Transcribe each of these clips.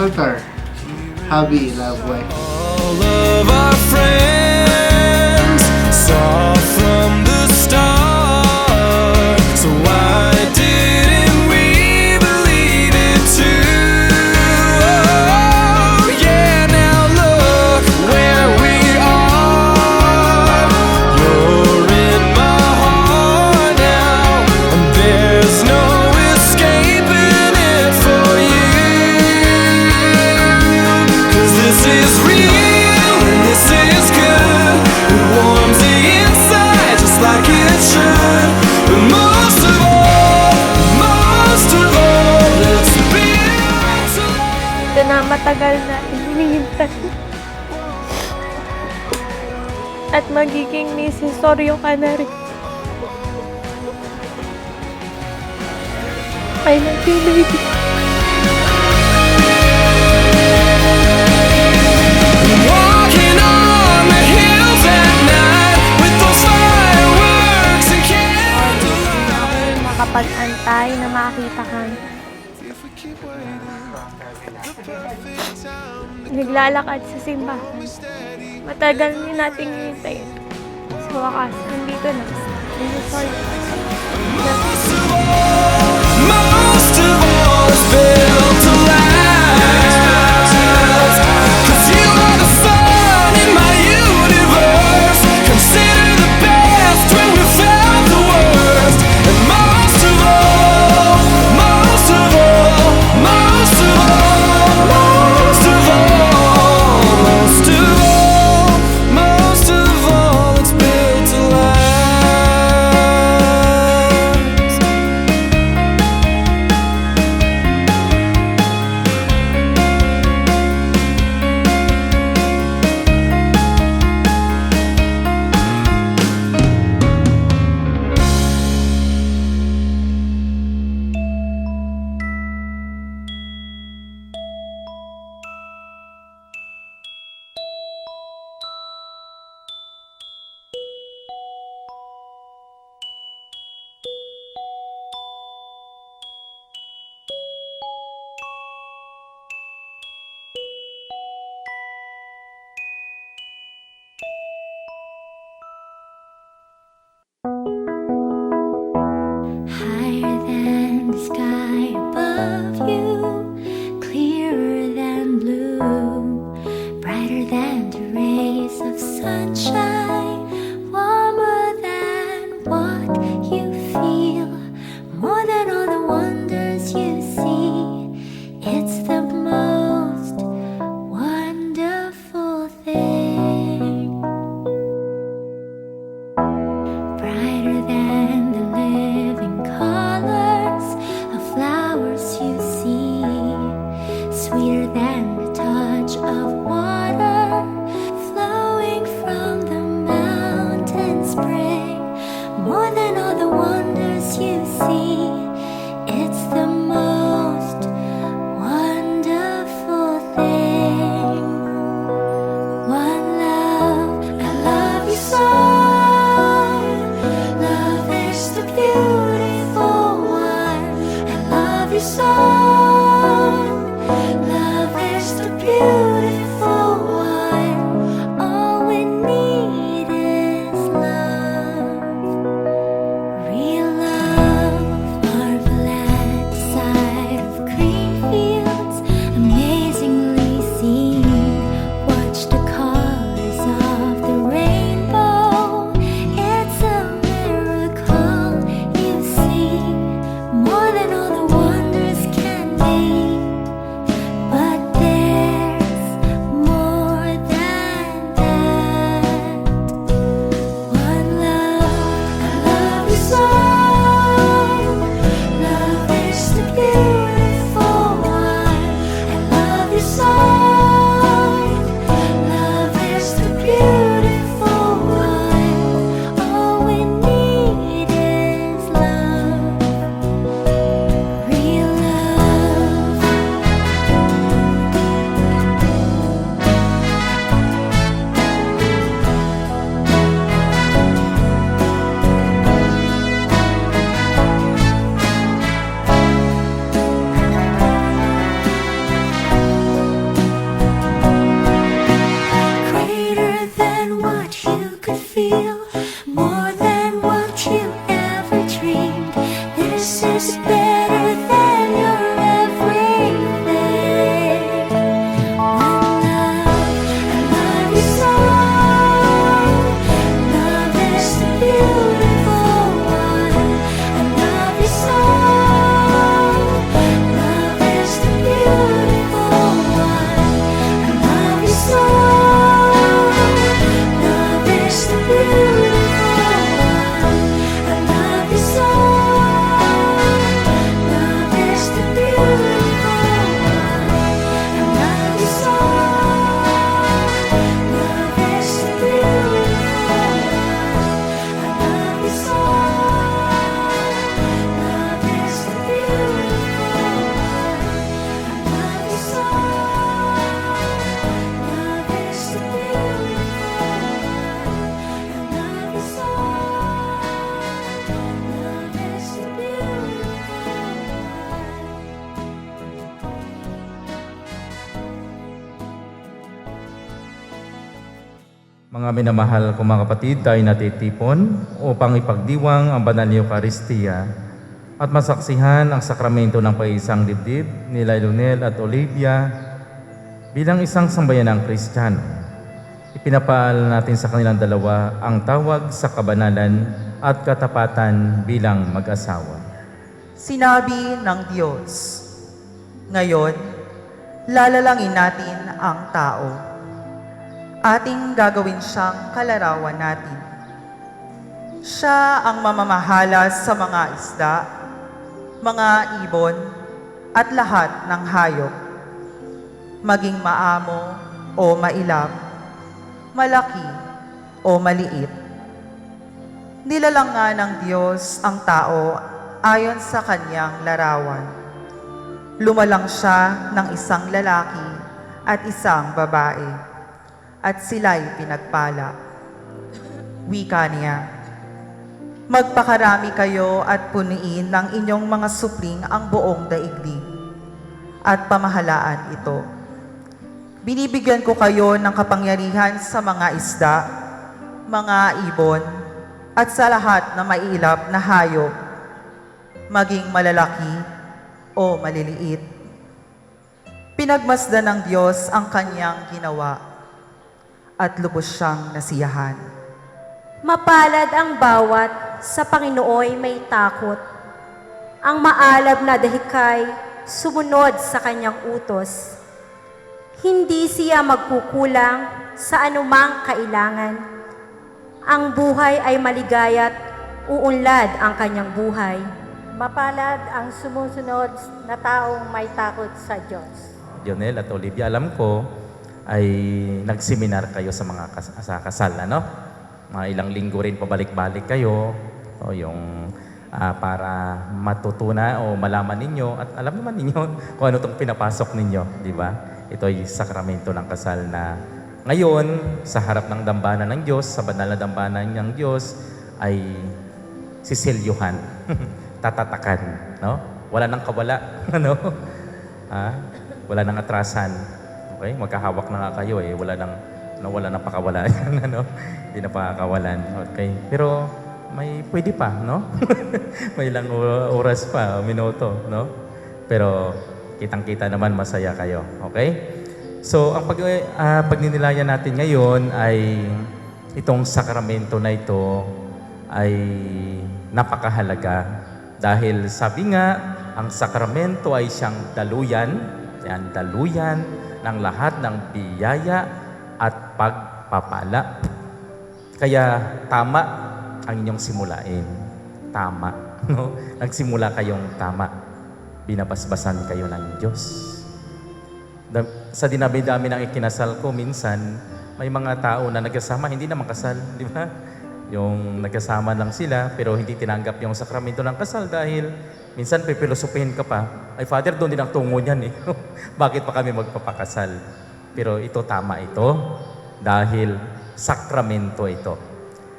Altar, hubby, love, wife. All of our friends saw from the start, so why didn't we believe it too? Oh, yeah, now look where we are. You're in my heart now, and there's no escaping it for you. 'Cause this is real and this is good. It warms the inside just like it should. But most of all, it's built to last. Ito na matagal na hinihintay. At magiging nisisoryo ka na rin. I love you, baby. Walking on the hills at night with those fireworks and candlelight. Makapag-antay na makakita ka. If we keep waiting, the perfect time Naglalakad sa simbahan. steady. Matagal din nating hintayin. Sa wakas, nandito na. Nisisoryo ka. Most of all, it's built to last. 'Cause you are the sun in my universe. Consider the best when we felt the worst. And most of all, most of all, most of all, most of all, most of all, most of all, it's built to last. Higher than the sky above you, clearer than blue, brighter than the rays of sunshine, warmer than what you feel, more than all the wonders you see. It's the most wonderful thing. Brighter than the living colors of flowers you see, sweeter than the touch of water flowing from the mountain spring, more than all the wonders you see. It's the most wonderful thing. One love, I love you so. Love is the beautiful one. I love you so. Love is the beautiful one. All we need is love. Real love. Marvel at the sight of green fields, amazingly seen. Watch the colors of the rainbow. It's a miracle you see, more than all the wonders can Mga minamahal kong mga kapatid, tayo natitipon upang ipagdiwang ang banal na Eucharistia at masaksihan ang sakramento ng paisang dibdib nila Lionel at Olivia bilang isang sambayanang Kristiyano. Ipinapaal natin sa kanilang dalawa ang tawag sa kabanalan at katapatan bilang mag-asawa. Sinabi ng Diyos, ngayon, lalalangin natin ang tao. Ating gagawin siyang kalarawan natin. Siya ang mamamahala sa mga isda, mga ibon, at lahat ng hayop. Maging maamo o mailap, malaki o maliit. Nilalang nga ng Diyos ang tao ayon sa kanyang larawan. Lumalang siya ng isang lalaki at isang babae, at sila'y pinagpala. Wika niya, magpakarami kayo at puniin ng inyong mga supling ang buong daigdig, at pamahalaan ito. Binibigyan ko kayo ng kapangyarihan sa mga isda, mga ibon, at sa lahat na maiilap na hayop, maging malalaki o maliliit. Pinagmasdan ng Diyos ang kanyang ginawa at lubos siyang nasiyahan. Mapalad ang bawat sa Panginooy may takot. Ang maalab na dahikay sumunod sa kanyang utos. Hindi siya magkukulang sa anumang kailangan. Ang buhay ay maligaya't uunlad ang kanyang buhay. Mapalad ang sumusunod na taong may takot sa Diyos. Lionel at Olivia, alam ko ay nagseminar kayo sa mga sa kasal, ano? Mga ilang linggo rin pabalik-balik kayo o yung para matutunan o malaman ninyo at alam naman ninyo kung ano itong pinapasok ninyo, di ba? Ito ay sakramento ng kasal na ngayon, sa harap ng dambana ng Diyos, sa banal na dambana ng Diyos, ay sisilyuhan, tatatakan, no? Wala nang kawala, ano? Wala nang atrasan. Okay? Magkahawak na nga kayo eh. Wala nang pakawala yan, ano? Hindi na pakakawalan. Okay? Pero pwede pa, no? May ilang oras pa, minuto, no? Pero kitang-kita naman masaya kayo. Okay? So, ang pagninilayan natin ngayon ay itong sakramento na ito ay napakahalaga dahil sabi nga, ang sakramento ay siyang daluyan, yan, daluyan ng lahat ng biyaya at pagpapala. Kaya tama ang inyong simulain. Tama. No? Nagsimula kayong tama. Binabasbasan kayo ng Diyos. Sa dinami-dami ng ikinasal ko, minsan, may mga tao na nagkasama, hindi naman kasal, di ba? Yung nagkasama lang sila, pero hindi tinanggap yung sakramento ng kasal dahil minsan pipilosopihin ka pa, ay Father, doon din ang tungo niyan eh. Bakit pa kami magpapakasal? Pero ito, tama ito, dahil sakramento ito.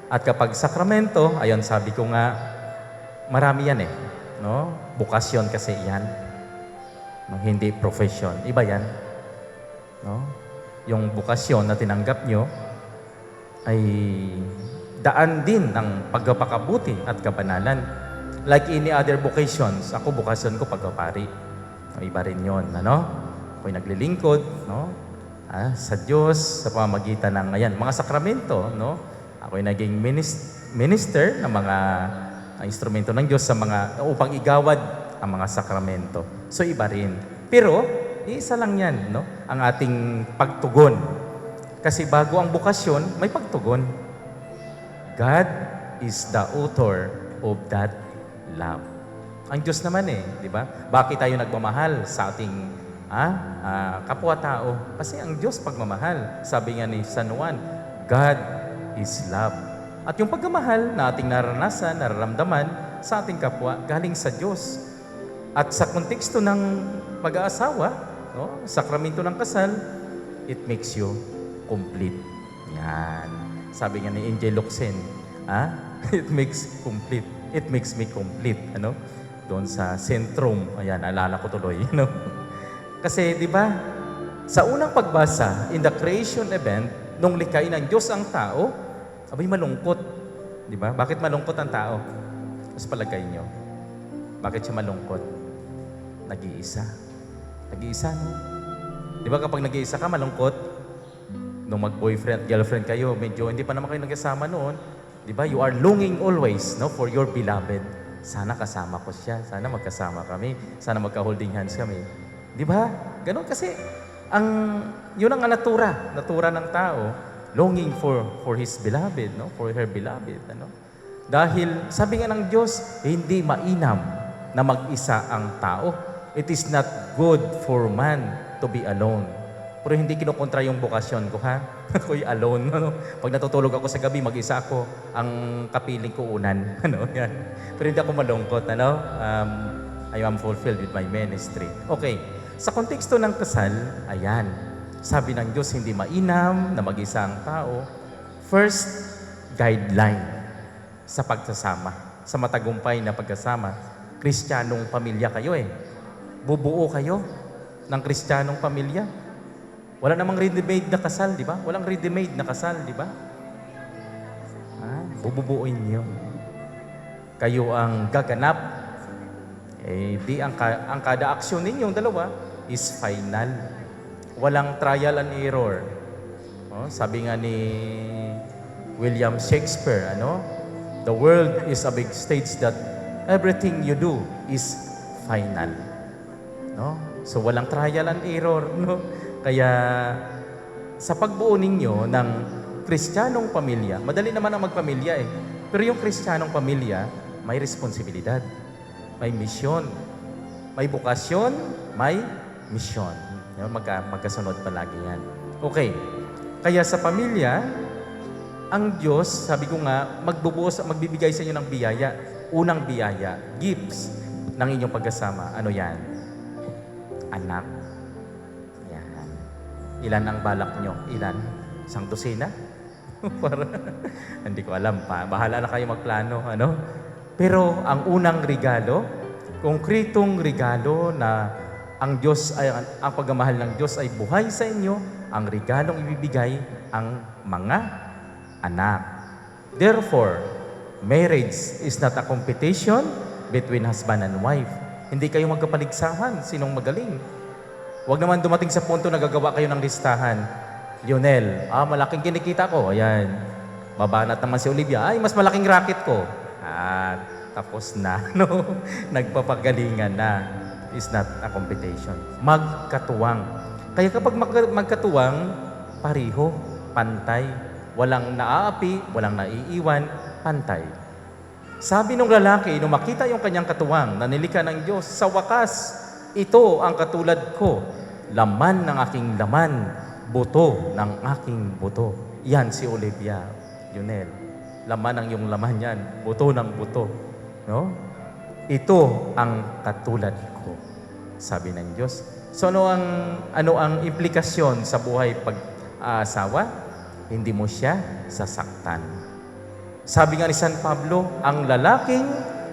At kapag sakramento, ayon sabi ko nga, marami yan eh. No? Bukasyon kasi yan. No? Hindi profession. Iba yan. No? Yung bukasyon na tinanggap nyo ay daan din ng pagpapakabuti at kabanalan. Like any other vocations, ako bukasyon ko pagpapari. Iba rin yun, ano? Ako'y naglilingkod, no? Sa Diyos, sa pamamagitan ng mga sakramento, no? Ako'y naging minister ng mga instrumento ng Diyos sa upang igawad ang mga sakramento. So iba rin. Pero, isa lang yan, no? Ang ating pagtugon. Kasi bago ang bukasyon, may pagtugon. God is the author of that love. Ang Diyos naman di ba? Bakit tayo nagmamahal sa ating kapwa-tao? Kasi ang Diyos pagmamahal. Sabi nga ni San Juan, God is love. At yung pagmamahal na ating naranasan, nararamdaman sa ating kapwa, galing sa Diyos. At sa konteksto ng pag-aasawa, no? Sakramento ng kasal, it makes you complete. Yan. Sabi nga ni Angel Locsin, it makes complete. It makes me complete. Ano? Doon sa sentrum. Ayan, alala ko tuloy. Kasi, di ba, sa unang pagbasa, in the creation event, nung likhain ng Diyos ang tao, abay malungkot. Di ba? Bakit malungkot ang tao? Mas palagay nyo. Bakit siya malungkot? Nag-iisa. Nag-iisa, no? Di ba kapag nag-iisa ka, malungkot? Nung mag-boyfriend, girlfriend kayo, medyo hindi pa naman kayo nagkasama noon. Di ba? You are longing always, no, for your beloved. Sana kasama ko siya. Sana magkasama kami. Sana magka-holding hands kami. Di ba? Ganon kasi yun ang natura ng tao, longing for his beloved, no? For her beloved, ano? Dahil sabi nga ng Diyos, hindi mainam na mag-isa ang tao. It is not good for man to be alone. Pero hindi kinukontra yung bokasyon ko, ha? Ako'y alone. Ano? Pag natutulog ako sa gabi, mag-isa ako. Ang kapiling ko unan. Ano? Yan. Pero hindi ako malungkot. Ano? I am fulfilled with my ministry. Okay. Sa konteksto ng kasal, ayan. Sabi ng Diyos, hindi mainam na mag-isa ang tao. First, guideline sa pagsasama. Sa matagumpay na pagkasama. Kristiyanong pamilya kayo eh. Bubuo kayo ng kristyanong pamilya. Wala namang ready-made na kasal, di ba? Walang ready-made na kasal, di ba? Bububuin niyo. Kayo ang gaganap. Di ang kada aksyon ninyong dalawa is final. Walang trial and error. Sabi nga ni William Shakespeare, ano? The world is a big stage that everything you do is final. No? So walang trial and error, no? Kaya sa pagbuo ninyo ng kristyanong pamilya, madali naman ang magpamilya eh. Pero yung kristyanong pamilya, may responsibilidad, may misyon, may bukasyon, may misyon. Magkasunod palagi yan. Okay. Kaya sa pamilya, ang Diyos, sabi ko nga, magbibigay sa inyo ng biyaya. Unang biyaya, gifts ng inyong pagkasama. Ano yan? Anak. Yan. Ilan ang balak nyo? Ilan? Isang dosina? Hindi ko alam pa. Bahala na kayo magplano. Ano? Pero ang unang regalo, konkretong regalo na ang Diyos ay ang pagmamahal ng Diyos ay buhay sa inyo, ang regalong ibibigay ang mga anak. Therefore, marriage is not a competition between husband and wife. Hindi kayo magkapaligsahan, sinong magaling. Huwag naman dumating sa punto na gagawa kayo ng listahan. Lionel, malaking kinikita ko. Ayan. Babanat naman si Olivia, ay, mas malaking racket ko. Tapos na, no? Nagpapagalingan na. Is not a competition. Magkatuwang. Kaya kapag magkatuwang, pariho, pantay. Walang naaapi, walang naiiwan, pantay. Sabi ng lalaki, nung makita yung kanyang katuwang na nilikha ng Diyos, sa wakas, ito ang katulad ko, laman ng aking laman, buto ng aking buto. Yan si Olivia, Lionel. Laman ng iyong laman yan, buto ng buto. No? Ito ang katulad ko, sabi ng Diyos. So ano ang implikasyon sa buhay pag-asawa? Hindi mo siya sasaktan. Sabi nga ni San Pablo, ang lalaking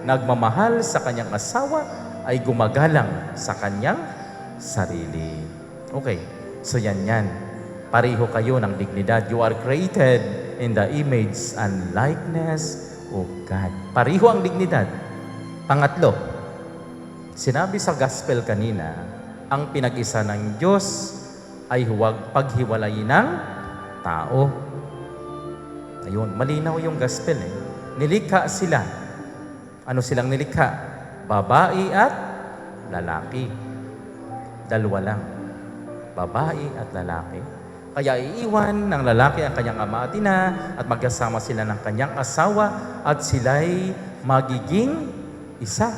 nagmamahal sa kanyang asawa ay gumagalang sa kanyang sarili. Okay, so yan. Pareho kayo ng dignidad. You are created in the image and likeness of God. Pareho ang dignidad. Pangatlo, sinabi sa gospel kanina, ang pinag-isa ng Diyos ay huwag paghiwalayin ng tao. Ayun, malinaw yung gospel eh. Nilikha sila. Ano silang nilikha? Babae at lalaki. Dalawa lang. Babae at lalaki. Kaya iiwan ng lalaki ang kanyang ama at ina at magkasama sila ng kanyang asawa at sila'y magiging isa.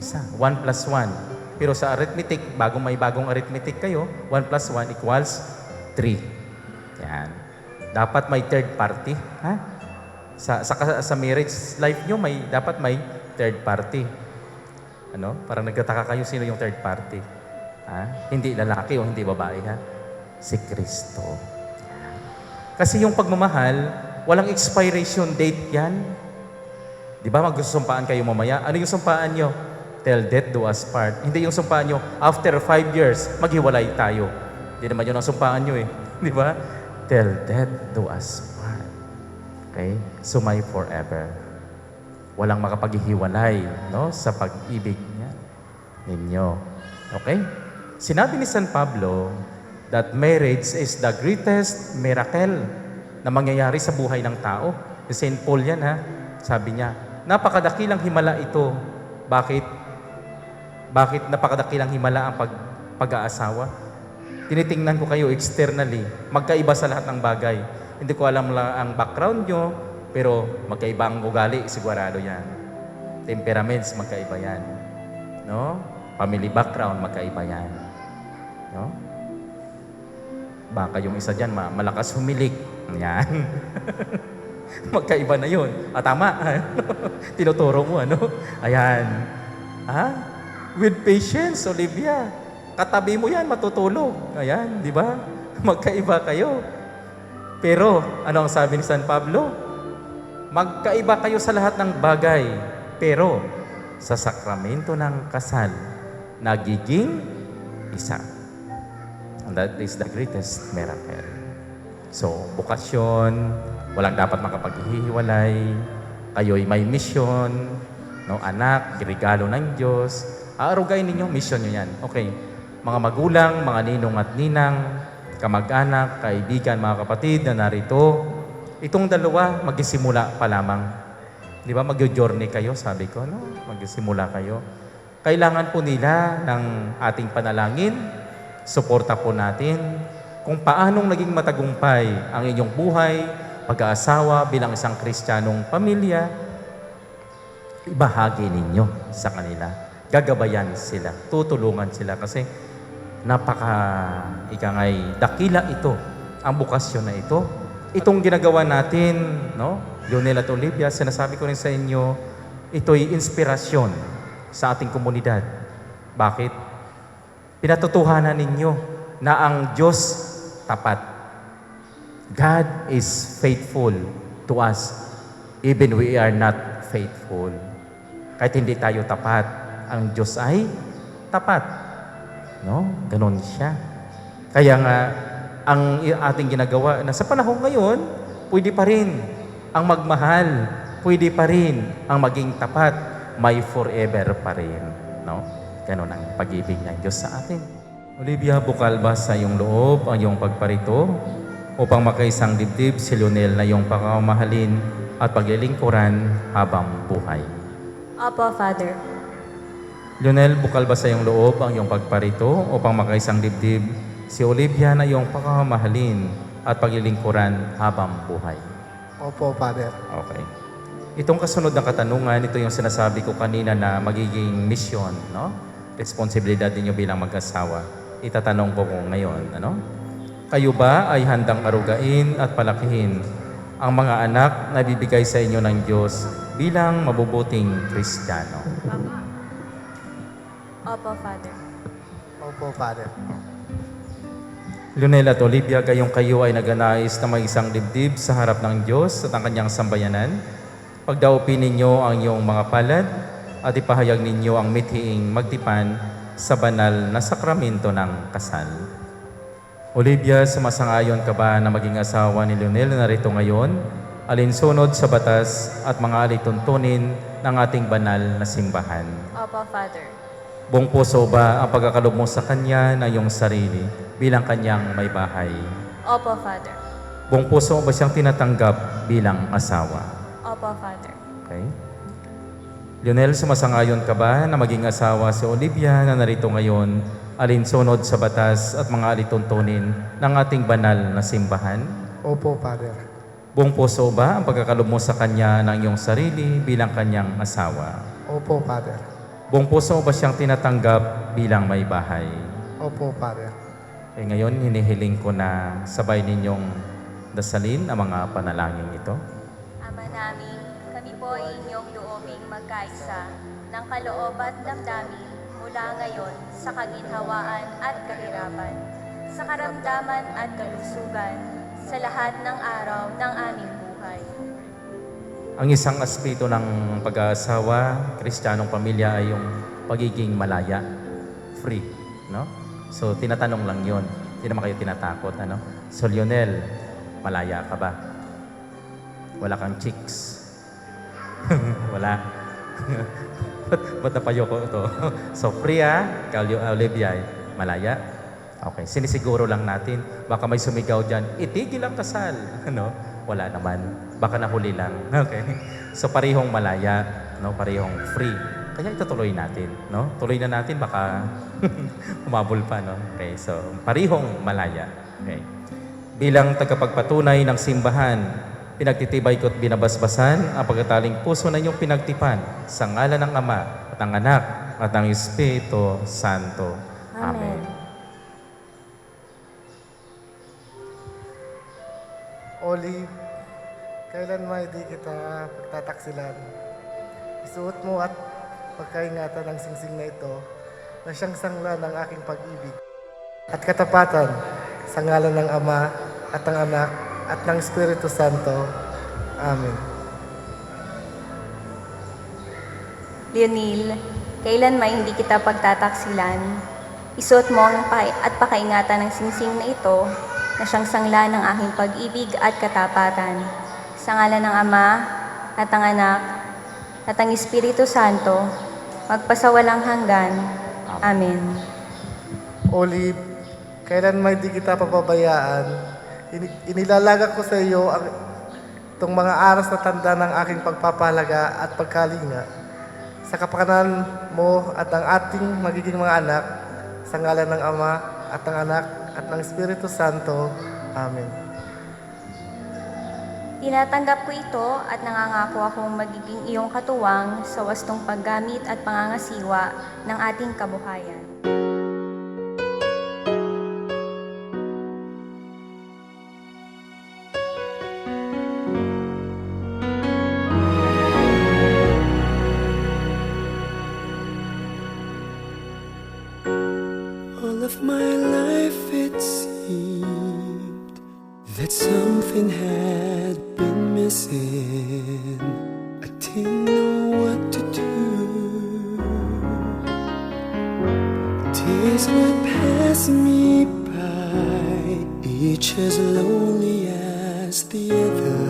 1 plus 1. Pero sa arithmetic, may bagong arithmetic kayo, 1 plus 1 equals 3. Yan. Dapat may third party. Ha? Sa marriage life nyo, dapat may third party. Ano? Parang nagtataka kayo sino yung third party. Ha? Hindi lalaki o hindi babae, ha? Si Kristo. Kasi yung pagmamahal, walang expiration date yan. Di ba magsusumpaan kayo mamaya? Ano yung sumpaan nyo? Till death do us part. Hindi yung sumpaan nyo, after 5 years, maghiwalay tayo. Hindi naman yun ang sumpaan nyo eh. Di ba? till death do us part. Okay? Sumay forever. Walang makapaghihiwalay, no, sa pag-ibig niya ninyo. Okay? Sinabi ni San Pablo that marriage is the greatest miracle na mangyayari sa buhay ng tao. Si St. Paul yan, ha? Sabi niya, napakadakilang himala ito. Bakit? Bakit napakadakilang himala ang pag-aasawa? Tinitingnan ko kayo externally. Magkaiba sa lahat ng bagay. Hindi ko alam lang ang background nyo, pero magkaiba ang ugali, sigurado yan. Temperaments, magkaiba yan. No? Family background, magkaiba yan. No? Baka yung isa dyan, malakas humilik. Yan. Magkaiba na yun. Tama. Tinuturo mo, ano? Ayan. With patience, Olivia. Katabi mo yan, matutulog. Ayan, di ba? Magkaiba kayo. Pero, ano ang sabi ni San Pablo? Magkaiba kayo sa lahat ng bagay. Pero, sa sakramento ng kasal, nagiging isa. And that is the greatest miracle. So, bukasyon, walang dapat makapaghihiwalay, kayo'y may mission, no, anak, regalo ng Diyos. Aarugain ninyo, mission nyo yan. Okay. Mga magulang, mga ninong at ninang, kamag-anak, kaibigan, mga kapatid na narito, itong dalawa, magsisimula pa lamang. Di ba, mag-journey kayo, sabi ko, no? Magsisimula kayo. Kailangan po nila ng ating panalangin, suporta po natin, kung paanong naging matagumpay ang inyong buhay, pag-aasawa bilang isang Kristiyanong pamilya, ibahagi ninyo sa kanila. Gagabayan sila, tutulungan sila kasi ikangay dakila ito, ang bukasyon na ito. Itong ginagawa natin, no? Lionel at Olivia, sinasabi ko rin sa inyo, ito'y inspirasyon sa ating komunidad. Bakit? Pinatutuhanan ninyo na ang Diyos tapat. God is faithful to us even we are not faithful. Kahit hindi tayo tapat, ang Diyos ay tapat. No? Ganon siya. Kaya nga, ang ating ginagawa na sa panahon ngayon, pwede pa rin ang magmahal, pwede pa rin ang maging tapat, may forever pa rin. No? Ganon ang pag-ibig ng Diyos sa atin. Olivia, bukal ba sa iyong loob ang iyong pagparito upang makaisang dibdib si Lionel na iyong pakamahalin at paglilingkuran habang buhay? Opo, Father. Lionel, bukal ba sa iyong loob ang iyong pagparito upang makaisang dibdib si Olivia na iyong pakamahalin at paglilingkuran habang buhay? Opo, Father. Okay. Itong kasunod na katanungan, ito yung sinasabi ko kanina na magiging mission, no? Responsibilidad ninyo bilang mag-asawa. Itatanong ko kung ngayon, ano? Kayo ba ay handang arugain at palakihin ang mga anak na bibigay sa inyo ng Diyos bilang mabubuting Kristiyano? Opo, Father. Opo, Father. Lionel at Olivia, gayong kayo ay naganais na may isang dibdib sa harap ng Diyos at ang kanyang sambayanan. Pagdaupin ninyo ang iyong mga palad at ipahayag ninyo ang mithiing magtipan sa banal na sakramento ng kasal. Olivia, sumasangayon ka ba na maging asawa ni Lionel na narito ngayon, alinsunod sa batas at mga alituntunin ng ating banal na simbahan? Opo, Father. Buong puso ba ang pagkakalob mo sa Kanya na iyong sarili bilang Kanyang may bahay? Opo, Father. Buong puso mo ba siyang tinatanggap bilang asawa? Opo, Father. Okay. Lionel, sumasangayon ka ba na maging asawa si Olivia na narito ngayon, alinsunod sa batas at mga alituntunin ng ating banal na simbahan? Opo, Father. Buong puso ba ang pagkakalob mo sa Kanya ng iyong sarili bilang Kanyang asawa? Opo, Father. Buong puso mo ba siyang tinatanggap bilang may bahay? Opo, Father. Ngayon, hinihiling ko na sabay ninyong dasalin ang mga panalangin ito. Ama namin, kami po ay inyong loobing magkaisa ng kaloob at damdamin mula ngayon sa kaginhawaan at kahirapan, sa karamdaman at kalusugan, sa lahat ng araw ng aming buhay. Ang isang aspeto ng pag-aasawa, Kristiyanong pamilya ay yung pagiging malaya, free, no? So, tinatanong lang yon. Hindi naman kayo tinatakot, ano? So, Lionel, Malaya ka ba? Wala kang chicks? Wala. Ba't napayo ko ito? So, Priya, Olivia, malaya? Okay, sinisiguro lang natin. Baka may sumigaw dyan, itigil ang kasal. Ano? Wala naman. Baka nahuli lang. Okay. So, parehong malaya. No? Parehong free. Kaya itutuloy natin. No? Tuloy na natin, baka humabol pa. No? Okay, so, parehong malaya. Okay. Bilang tagapagpatunay ng simbahan, pinagtitibay ko't binabasbasan ang pagkataling puso na inyong pinagtipan sa ngalan ng Ama at ng Anak at ng Espiritu Santo. Amen. Olive, kailan may di kita pagtataksilan? Isuot mo at pagkaingatan ng singsing na ito na siyang sangla ng aking pag-ibig at katapatan sa ngalan ng Ama at ng Anak at ng Espiritu Santo. Amen. Leonil, kailan may hindi kita pagtataksilan, isuot mo ang at pakaingatan ng singsing na ito na siyang sangla ng aking pag-ibig at katapatan. Sa ngalan ng Ama at ng Anak at ng Espiritu Santo, magpasawalang hanggan. Amen. Olive, kailan may di kita pababayaan, inilalaga ko sa iyo itong mga aras na tanda ng aking pagpapahalaga at pagkalinga sa kapakanan mo at ang ating magiging mga anak, sa ngalan ng Ama at ng Anak at ng Espiritu Santo. Amen. Tinatanggap ko ito at nangangako akong magiging iyong katuwang sa wastong paggamit at pangangasiwa ng ating kabuhayan. All of my life it seemed that something had been missing. I didn't know what to do. Days would pass me by, each as lonely as the other,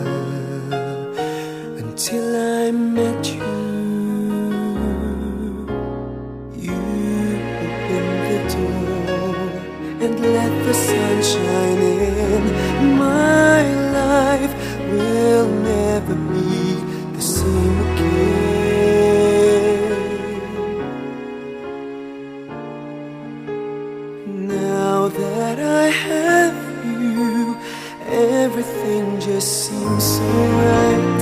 until I met you. And let the sun shine in. My life will never be the same again. Now that I have you, everything just seems so right.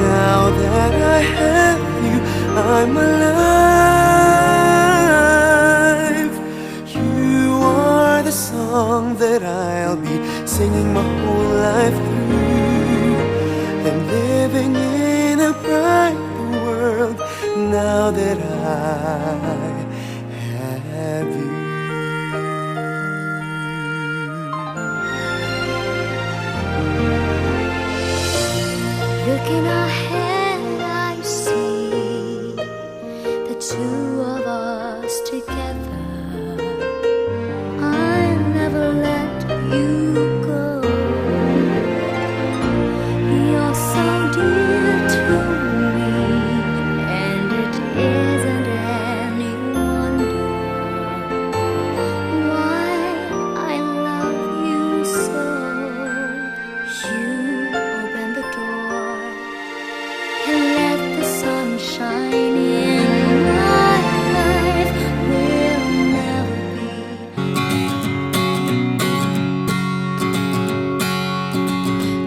Now that I have you, I'm alive. The song that I'll be singing my whole life through, and living in a brighter world now that I have you. Looking ahead, I see the two of us together. Never let you go. You're so dear to me, and it isn't any wonder why I love you so. You open the door and let the sun shine in. My life will never be.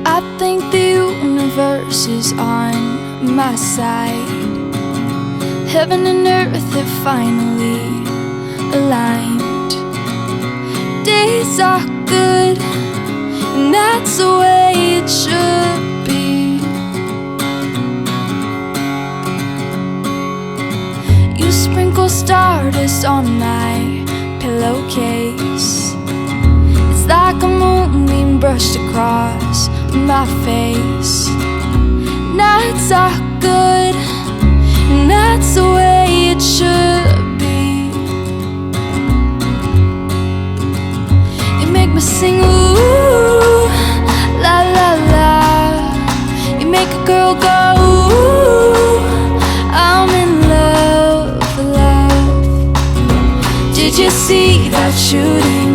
I think the universe is on my side. Heaven and earth have finally aligned. Days are good, and that's the way it should be. You sprinkle stardust on my pillowcase. It's like a moonbeam brushed across my face. Nights are good, and that's the way it should be. You make me sing ooh, la Did you see that shooting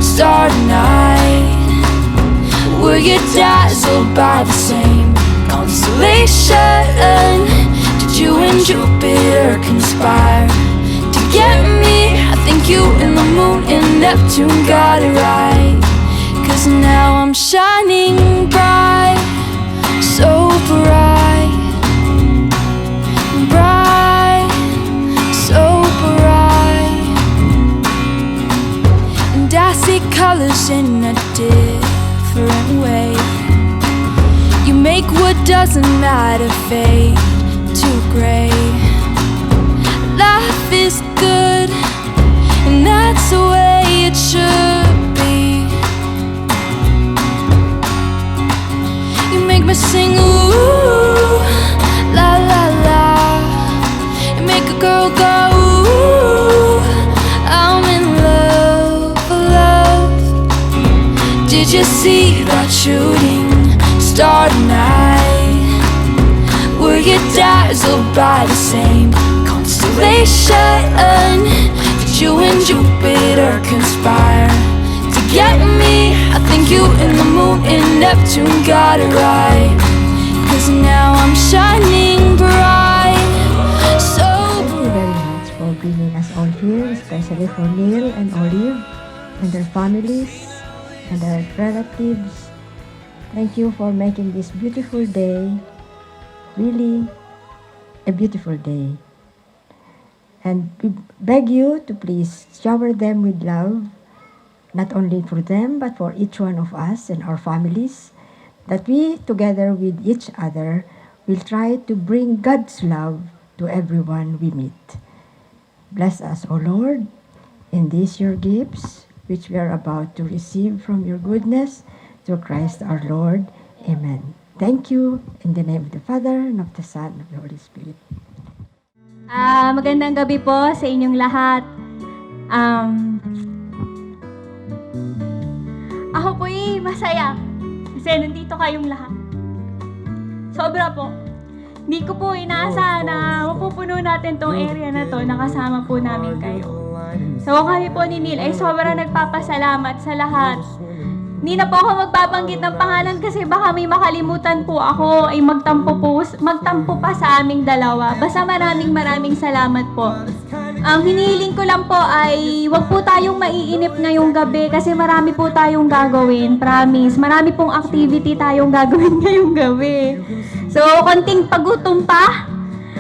star tonight? Were you dazzled by the same constellation? Did you and Jupiter conspire to get me? I think you and the moon and Neptune got it right. 'Cause now I'm shining bright, so bright, bright, so bright. And I see colors in a different way. You make what doesn't matter fade to gray. Life is good, and that's the way it should be. You make me sing ooh, la la la. You make a girl go ooh, I'm in love, love. Did you see that shooting star tonight? Were you dazzled by the same constellation? Did you and Jupiter conspire to get me? I think you and the moon and Neptune got it right. 'Cause now I'm shining bright, so Thank you very much for bringing us all here, especially for Neil and Olive and their families and their relatives. Thank you for making this beautiful day really a beautiful day. And we beg you to please shower them with love, not only for them, but for each one of us and our families, that we, together with each other, will try to bring God's love to everyone we meet. Bless us, O Lord, in these your gifts, which we are about to receive from your goodness, through Christ our Lord. Amen. Thank you, in the name of the Father, and of the Son, and of the Holy Spirit. Magandang gabi po sa inyong lahat. Ako po'y masaya kasi nandito kayong lahat. Sobra po. Hindi ko po inaasahan na mapupuno natin tong area na to, nakasama po namin kayo. So kami po ni Neil ay sobrang nagpapasalamat sa lahat. Hindi na po ako magbabanggit ng pangalan kasi baka may makalimutan po ako ay magtampo pa sa aming dalawa. Basta maraming salamat po. Ang hinihiling ko lang po ay wag po tayong maiinip ngayong gabi kasi marami po tayong gagawin. Promise. Marami pong activity tayong gagawin ngayong gabi. So, konting pagutom pa.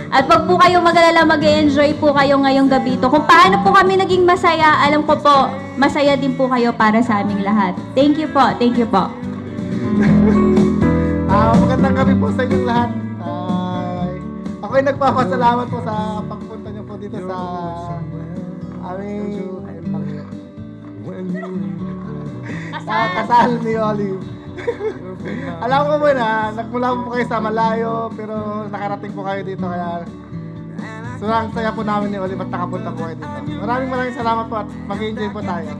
At wag po kayong mag-alala, mag-enjoy po kayo ngayong gabi ito. Kung paano po kami naging masaya, alam ko po, masaya din po kayo para sa aming lahat. Thank you po. Thank you po. Magandang gabi po sa inyong lahat. Ako'y nagpapasalamat po sa pagpunta niyo po dito sa aming kasal ni Olive. Alam ko po na, nagmula po kayo sa malayo, pero nakarating po kayo dito, kaya sobrang saya po namin ni Olive at nakapunta po kayo dito. Maraming salamat po at mag-enjoy po tayo.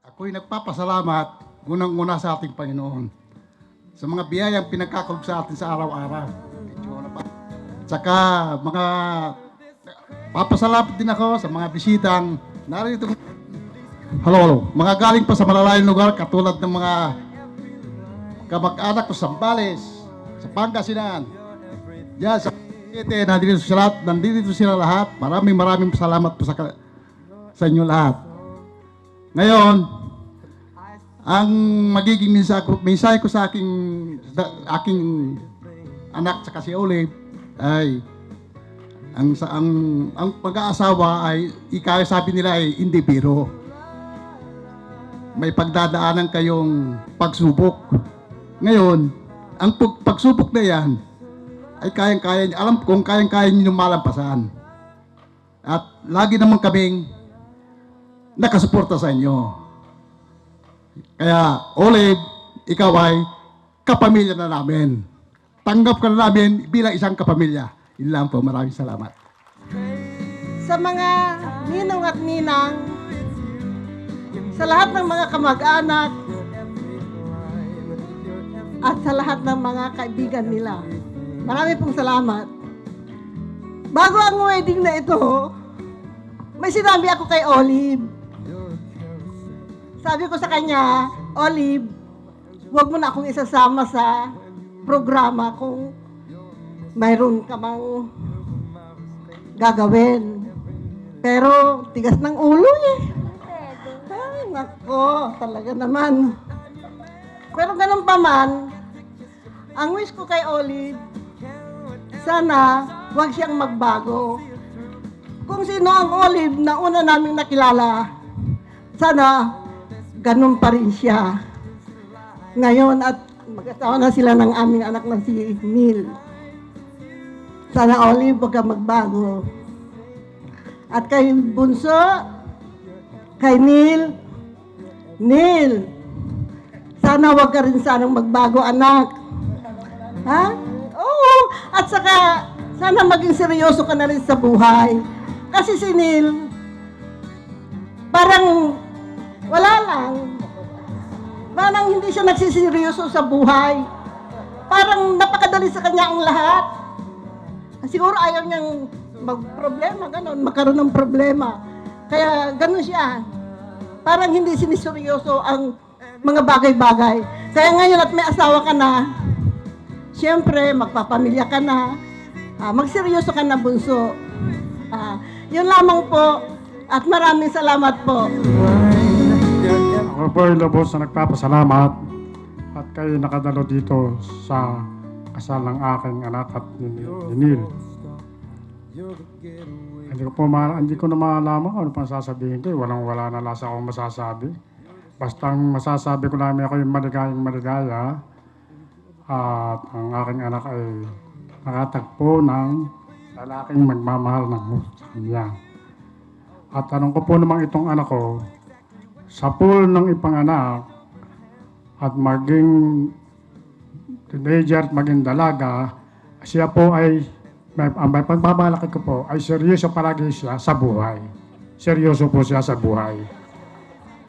Ako'y nagpapasalamat unang-una sa ating Panginoon sa mga biyayang pinagkakalog sa atin sa araw-araw. Saka mga papasalamat din ako sa mga bisitang narito. Hello. Mga galing pa sa malalayong lugar katulad ng mga kamag-anak ko sa Zambales, sa Pangasinan. Diyan sa Cavite, nandito sila lahat. Maraming salamat po sa inyo lahat. Ngayon, ang magiging mensahe ko sa aking anak sa si Olive ay ang pag-aasawa ay sabi nila ay hindi biro. May pagdadaanan kayong pagsubok. Ngayon, ang pagsubok na yan ay kayang-kaya, alam kong kayang-kaya niyo malampasan. At lagi naman kaming nakasuporta sa inyo. Kaya, Olive, ikaw ay kapamilya na namin. Tanggap ka na namin bilang isang kapamilya. Yun lang po, maraming salamat. Sa mga ninong at ninang, sa lahat ng mga kamag-anak, at sa lahat ng mga kaibigan nila, marami pong salamat. Bago ang wedding na ito, may sinabi ako kay Olive. Sabi ko sa kanya, Olive, huwag mo na akong isasama sa programa kung mayroon ka mang gagawin. Pero tigas ng ulo eh. Ay, nako, talaga naman. Pero ganun pa man, ang wish ko kay Olive, sana huwag siyang magbago. Kung sino ang Olive na una naming nakilala, sana ganun pa rin siya. Ngayon at mag-asawa na sila ng aming anak na si Neil. Sana Olive, huwag kang magbago. At kay Bunso, kay Neil, sana huwag ka rin sanang magbago, anak. Ha? Oo. At saka, sana maging seryoso ka na rin sa buhay. Kasi si Neil, parang wala lang. Parang hindi siya nagsiseryoso sa buhay. Parang napakadali sa kanya ang lahat. Siguro ayaw niyang magproblema, gano'n, magkaroon ng problema. Kaya gano'n siya. Parang hindi siniseryoso ang mga bagay-bagay. Kaya ngayon at may asawa ka na, siyempre, magpapamilya ka na, magseryoso ka na, Bunso. Yun lamang po, at maraming salamat po. Ako po ay lubos na nagpapasalamat at kayo nakadalo dito sa kasal ng aking anak at ni Neil. Hindi ko na malaman kung ano pang sasabihin ko. Walang-wala na lasa akong masasabi. Basta ang masasabi ko namin ako yung maligaya at ang aking anak ay nakatagpo ng lalaking magmamahal ng kanya. At tanong ko po naman itong anak ko, sa pool ng ipanganak at maging teenager at maging dalaga, siya po ay, ang may pagbabalaki ko po, ay seryoso palagi siya sa buhay. Seryoso po siya sa buhay.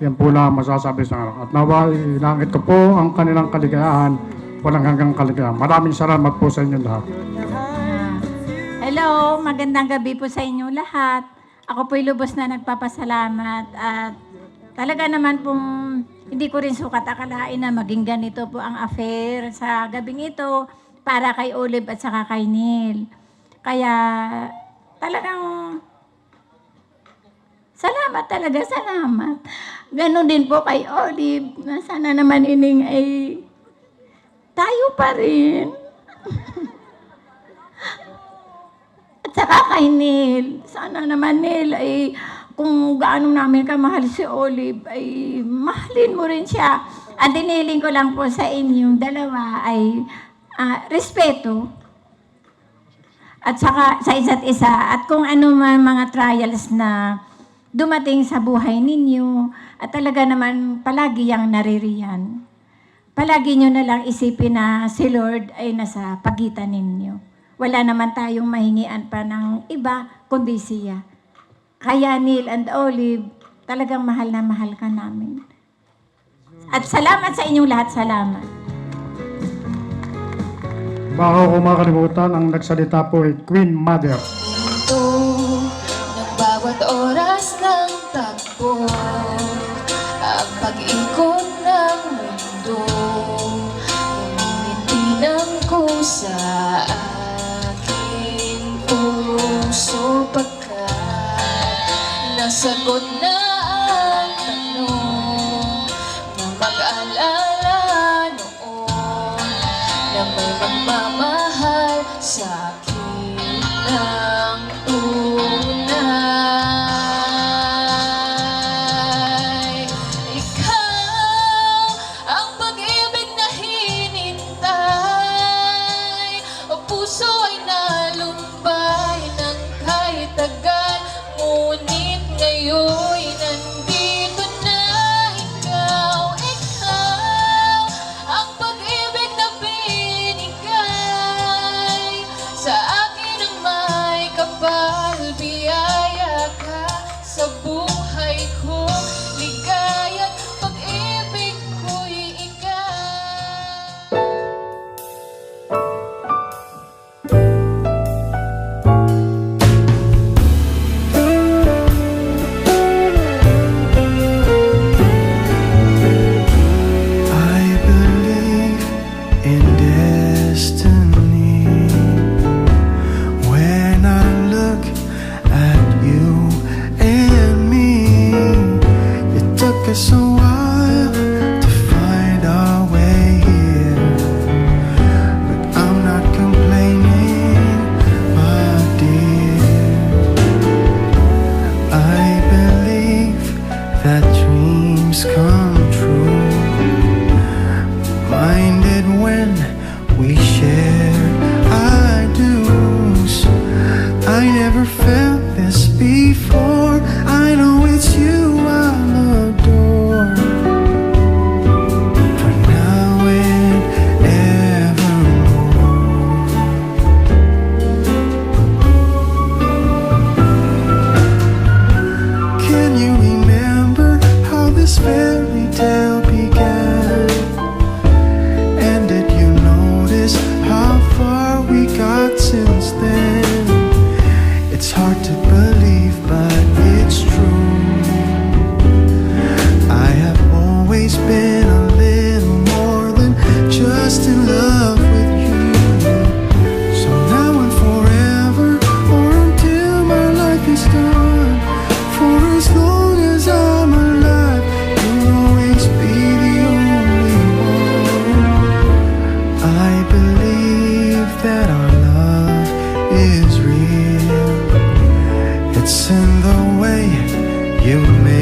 Yan po lang masasabi sa anak. At naway, langit ko po ang kanilang kaligayahan, walang hanggang kaligayahan. Maraming salamat po sa inyo lahat. Hello, magandang gabi po sa inyo lahat. Ako po'y lubos na nagpapasalamat at talaga naman pong hindi ko rin sukat akalain na maging ganito po ang affair sa gabing ito para kay Olive at saka kay Neil. Kaya talagang salamat talaga, salamat. Ganon din po kay Olive na sana naman ining ay tayo pa rin. At saka kay Neil, sana naman Neil ay kung gaano namin kamahal si Olive, ay mahalin mo rin siya. At diniling ko lang po sa inyong dalawa ay respeto. At saka sa isa't isa. At kung ano man mga trials na dumating sa buhay ninyo, at talaga naman palagi yang naririyan. Palagi nyo na lang isipin na si Lord ay nasa pagitan ninyo. Wala naman tayong mahingian pa ng iba, kundi siya. Kaya Neil and Olive, talagang mahal na mahal ka namin. At salamat sa inyong lahat, salamat. Baka ko makalimutan, ang nagsalita po ay Queen Mother. Ito, ng bawat oras ng takbo, ang pag-ikot ng mundo, umingiti ng kusa aking puso pagkat nasagot na ang tanong na mag-alala noon na may magmamahal sa akin ng tunay. Ikaw ang pag-ibig na hinintay, o puso ay nalumbay ng kahit tagal, ngunit ngayon'y nandito na ikaw. Ikaw ang pag-ibig na binigay,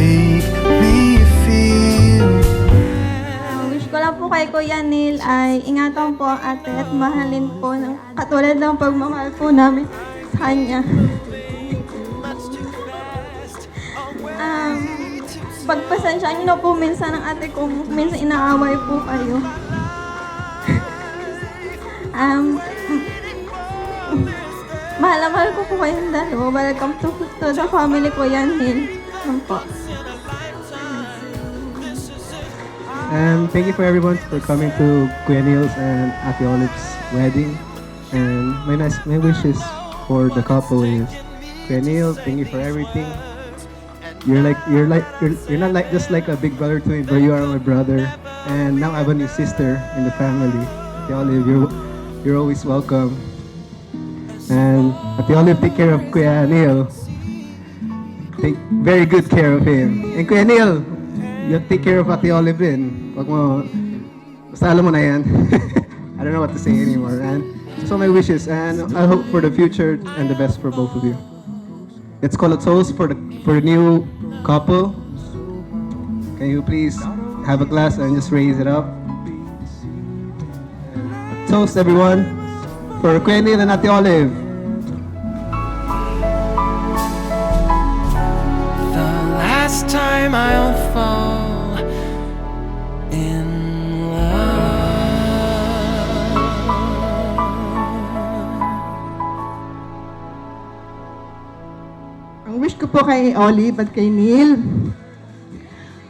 make me feel. Ang wish ko lang po kay Kuya Neil ay ingatan po ang ate at mahalin po ng katulad ng pagmamahal po namin sa kanya. Pagpasensyaan niyo na po minsan ng ate ko, minsan inaaway po kayo. Mahal na mahal ko po kayong dalawa. Welcome to the family ko yan, Neil. Po. And thank you for everyone for coming to Kuya Neil's and Ate Olive's wedding. And my wishes for the couple is, Kuya Neil, thank you for everything. You're not like just like a big brother to me, but you are my brother. And now I have a new sister in the family. Ate Olive, you're always welcome. And Ate Olive, take care of Kuya Neil. Take very good care of him. And Kuya Neil, you take care of Ate Olive din. Wag mo, basta alam mo na yan. I don't know what to say anymore. And so my wishes, and I hope for the future and the best for both of you. Let's call a toast for the new couple. Can you please have a glass and just raise it up? Toast, everyone, for Kuya Neil and Ate Olive. The last time I'll fall in love. Ang wish ko po kay Olive at kay Neil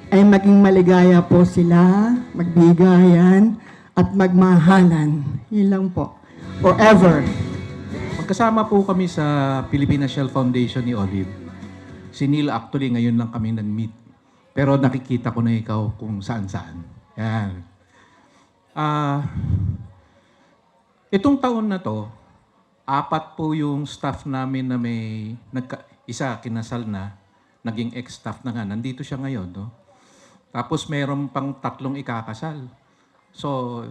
ay maging maligaya po sila, magbigayan, at magmahalan. Yun lang po. Forever. Magkasama po kami sa Philippine Shell Foundation ni Olive. Si Neil actually ngayon lang kami nag-meet. Pero nakikita ko na ikaw kung saan-saan. Yan. Itong taon na to, 4 po yung staff namin na may isa kinasal na, naging ex-staff na nga. Nandito siya ngayon. No? Tapos mayroon pang 3 ikakasal. So,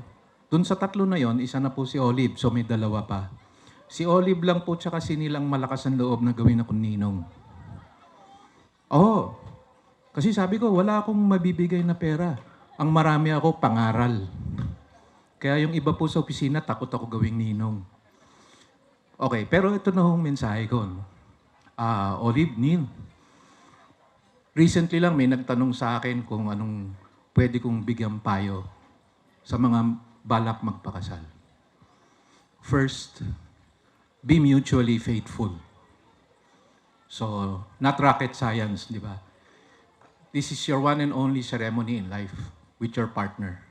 dun sa 3 na yon, isa na po si Olive. So, may 2 pa. Si Olive lang po tsaka si Neil ang malakas ang loob na gawin akong ninong. Oo. Kasi sabi ko, wala akong mabibigay na pera. Ang marami ako, pangaral. Kaya yung iba po sa opisina, takot ako gawing ninong. Okay, pero ito na hong mensahe ko. No? Olive, Neil. Recently lang may nagtanong sa akin kung anong pwede kong bigyan payo sa mga balak magpakasal. First, be mutually faithful. So, not rocket science, di ba? This is your one and only ceremony in life with your partner.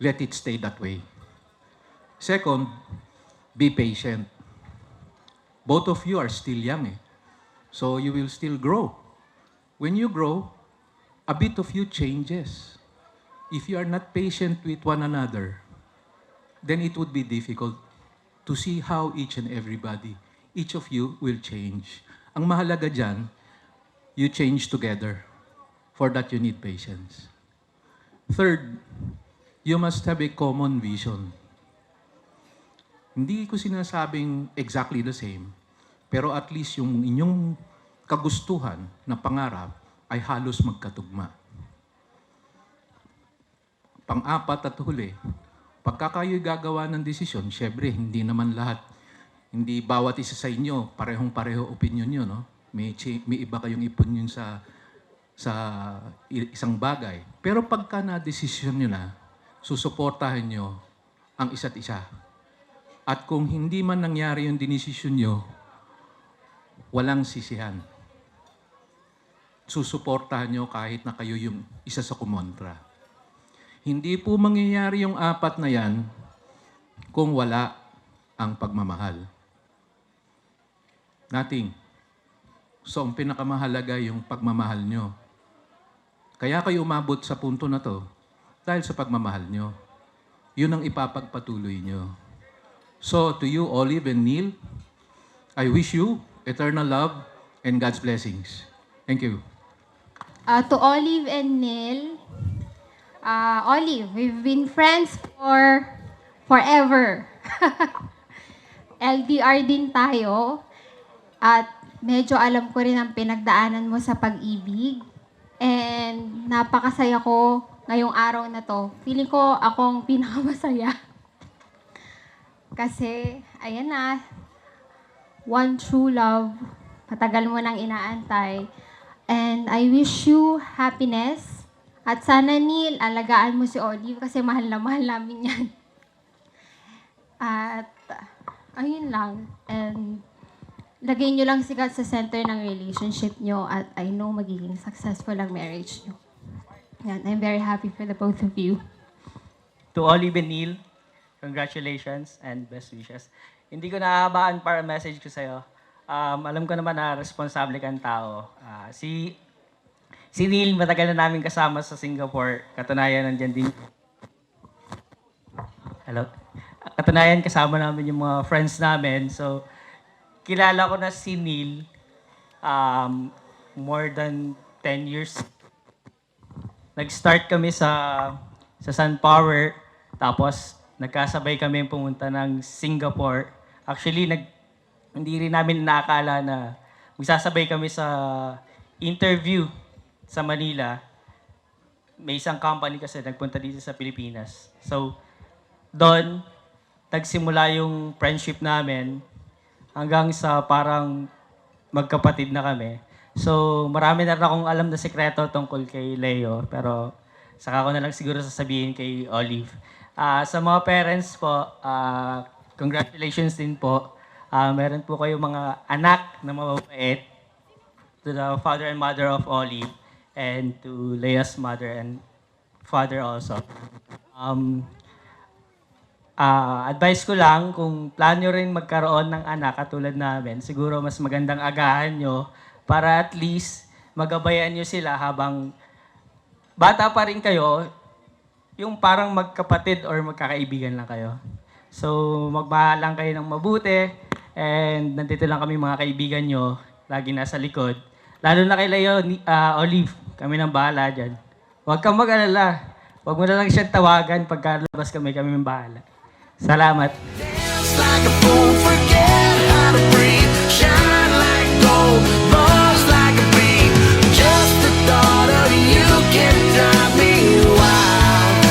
Let it stay that way. Second, be patient. Both of you are still young, eh? So, you will still grow. When you grow, a bit of you changes. If you are not patient with one another, then it would be difficult to see how each and everybody, each of you will change. Ang mahalaga dyan, you change together. For that, you need patience. Third, you must have a common vision. Hindi ko sinasabing exactly the same, pero at least yung inyong kagustuhan na pangarap ay halos magkatugma. Pang-4 at huli, pagka kayo gagawa ng desisyon, syempre, hindi naman lahat, hindi bawat isa sa inyo, parehong-pareho opinion nyo, no? May iba kayong opinion sa isang bagay. Pero pagka na-desisyon nyo na, susuportahan nyo ang isa't isa. At kung hindi man nangyari yung dinesisyon nyo, walang sisihan. Susuportahan nyo kahit na kayo yung isa sa kumontra. Hindi po mangyayari yung 4 na yan kung wala ang pagmamahal. Nothing. So, ang pinakamahalaga yung pagmamahal nyo. Kaya kayo umabot sa punto na to dahil sa pagmamahal nyo. Yun ang ipapagpatuloy nyo. So, to you, Olive and Neil, I wish you eternal love and God's blessings. Thank you. To Olive and Neil, Olive, we've been friends for forever. LDR din tayo. At medyo alam ko rin ang pinagdaanan mo sa pag-ibig. And napakasaya ko ngayong araw na to. Feeling ko akong pinakamasaya. Kasi, ayan na, one true love, matagal mo nang inaantay. And I wish you happiness. At sana, Neil, alagaan mo si Olive kasi mahal na mahal namin yan. At, ayun lang. And, lagay nyo lang si God sa center ng relationship nyo at I know magiging successful ang marriage nyo. Yan, I'm very happy for the both of you. To Olive and Neil, congratulations and best wishes. Hindi ko nahabaan para message ko sa'yo. Alam ko naman na responsable kang tao. Si Neil, matagal na namin kasama sa Singapore. Katunayan, nandyan din. Hello? Katunayan, kasama namin yung mga friends namin. So, kilala ko na si Neil more than 10 years. Nag-start kami sa Sun Power. Tapos, nagkasabay kami pumunta ng Singapore. Actually, hindi rin namin inaakala na magsasabay kami sa interview sa Manila. May isang company kasi nagpunta dito sa Pilipinas. So, doon, nagsimula yung friendship namin hanggang sa parang magkapatid na kami. So, marami na rin akong alam na sekreto tungkol kay Leo, pero saka ko na lang siguro sasabihin kay Olive. Sa mga parents po, congratulations din po. Meron po kayo mga anak na mababait, to the father and mother of Olive, and to Lea's mother and father also. Advice ko lang, kung plano rin magkaroon ng anak katulad namin, siguro mas magandang agahan nyo para at least magabayan nyo sila habang bata pa rin kayo, yung parang magkapatid or magkakaibigan lang kayo. So, magmahal lang kayo ng mabuti and nandito lang kami mga kaibigan nyo, lagi nasa likod. Lalo na kay Leo, Olive, kami nang bahala dyan. Huwag kang mag-alala. Huwag mo na lang siyang tawagan pagka labas kami nang bahala. Salamat. Dance like a fool, forget how to breathe. Shine like gold, buzz like a bee. Just the thought of you can drive me wild.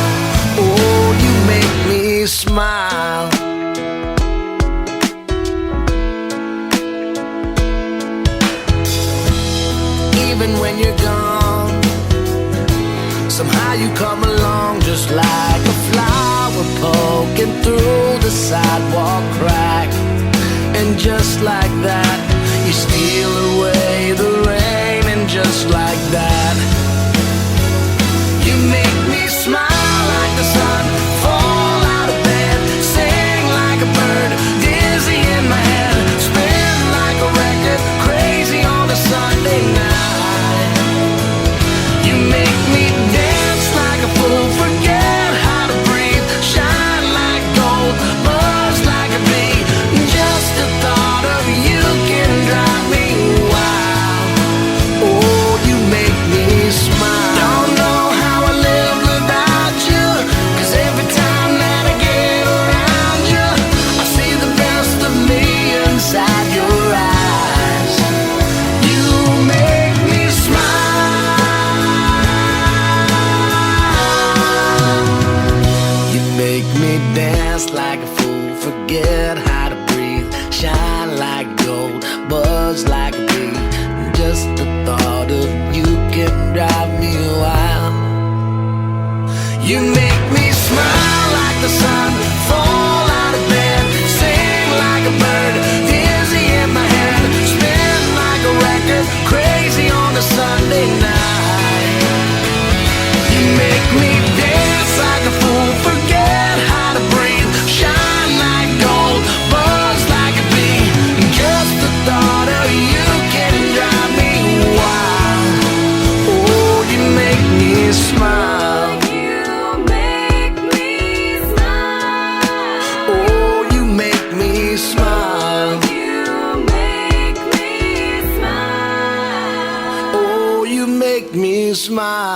Oh, you make me smile. Even when you're gone, somehow you come along just like a flower poking through the sidewalk crack. And just like that, you steal away the rain. And just like that, you make me smile like the sun, fall out of bed, sing like a bird, dizzy in my head, spin like a record, crazy on a Sunday night. You make me dance like a fool, forget how to breathe, shine like gold, buzz like a bee. Just the thought of you can drive me wild. Oh, you make me smile. Don't know how I live without you, 'cause every time that I get around you, I see the best of me inside your eyes. You make me smile. You make me dance like a fool, forget how to breathe, shine like gold, buzz like a bee. Just the thought of you can drive me wild. You make me smile like the sun, fall out of bed, sing like a bird, dizzy in my head, spin like a record, crazy on a Sunday night. You make me dance like a fool, forget how to breathe, shine like gold, buzz like a bee. Just the thought of you can drive me wild. Oh, you make me smile. Oh, you make me smile. Oh, you make me smile.